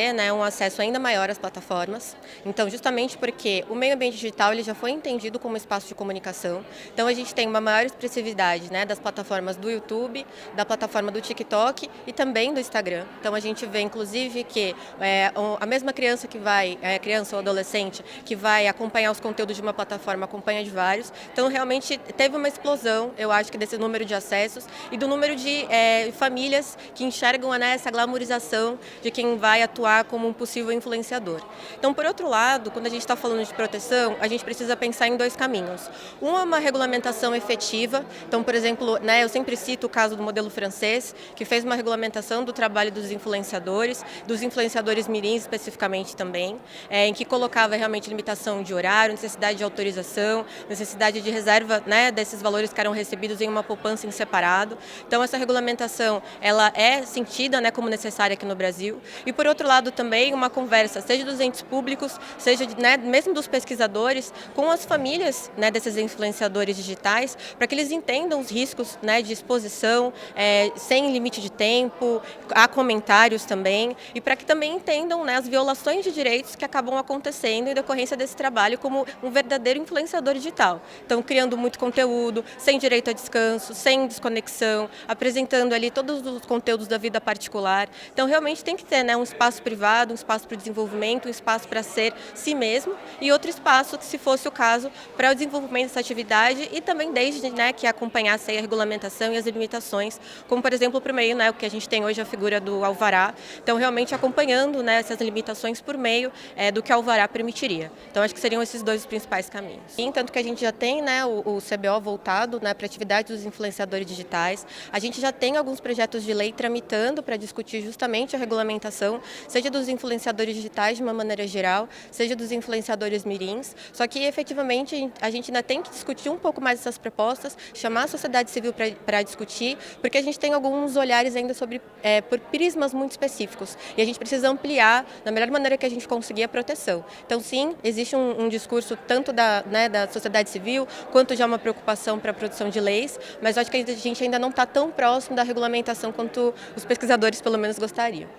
Né, um acesso ainda maior às plataformas. Então, justamente porque o meio ambiente digital ele já foi entendido como espaço de comunicação. Então, a gente tem uma maior expressividade, né, das plataformas do YouTube, da plataforma do TikTok e também do Instagram. Então, a gente vê, inclusive, que a mesma criança que vai, criança ou adolescente, que vai acompanhar os conteúdos de uma plataforma, acompanha de vários. Então, realmente teve uma explosão, eu acho que desse número de acessos e do número de famílias que enxergam, né, essa glamorização de quem vai atuar como um possível influenciador. Então, por outro lado, quando a gente está falando de proteção, a gente precisa pensar em dois caminhos. Um é uma regulamentação efetiva. Então, por exemplo, né, eu sempre cito o caso do modelo francês, que fez uma regulamentação do trabalho dos influenciadores mirins especificamente também, em que colocava realmente limitação de horário, necessidade de autorização, necessidade de reserva, né, desses valores que eram recebidos em uma poupança em separado. Então, essa regulamentação ela é sentida, né, como necessária aqui no Brasil. E, por outro lado, também uma conversa, seja dos entes públicos, seja, né, mesmo dos pesquisadores, com as famílias, né, desses influenciadores digitais, para que eles entendam os riscos, né, de exposição, sem limite de tempo, há comentários também, e para que também entendam, né, as violações de direitos que acabam acontecendo em decorrência desse trabalho como um verdadeiro influenciador digital. Então, criando muito conteúdo, sem direito a descanso, sem desconexão, apresentando ali todos os conteúdos da vida particular. Então, realmente tem que ter, né, um espaço privado, um espaço para o desenvolvimento, um espaço para ser si mesmo e outro espaço, que se fosse o caso, para o desenvolvimento dessa atividade e também desde, né, que acompanhasse a regulamentação e as limitações, como por exemplo por meio, né, o que a gente tem hoje a figura do alvará, então realmente acompanhando, né, essas limitações por meio do que o alvará permitiria. Então acho que seriam esses dois os principais caminhos. E tanto que a gente já tem, né, o CBO voltado, né, para a atividade dos influenciadores digitais, a gente já tem alguns projetos de lei tramitando para discutir justamente a regulamentação, seja dos influenciadores digitais de uma maneira geral, seja dos influenciadores mirins, só que efetivamente a gente ainda tem que discutir um pouco mais essas propostas, chamar a sociedade civil para discutir, porque a gente tem alguns olhares ainda sobre, por prismas muito específicos, e a gente precisa ampliar da melhor maneira que a gente conseguir a proteção. Então sim, existe um discurso tanto né, da sociedade civil, quanto já uma preocupação para a produção de leis, mas eu acho que a gente ainda não está tão próximo da regulamentação quanto os pesquisadores pelo menos gostariam.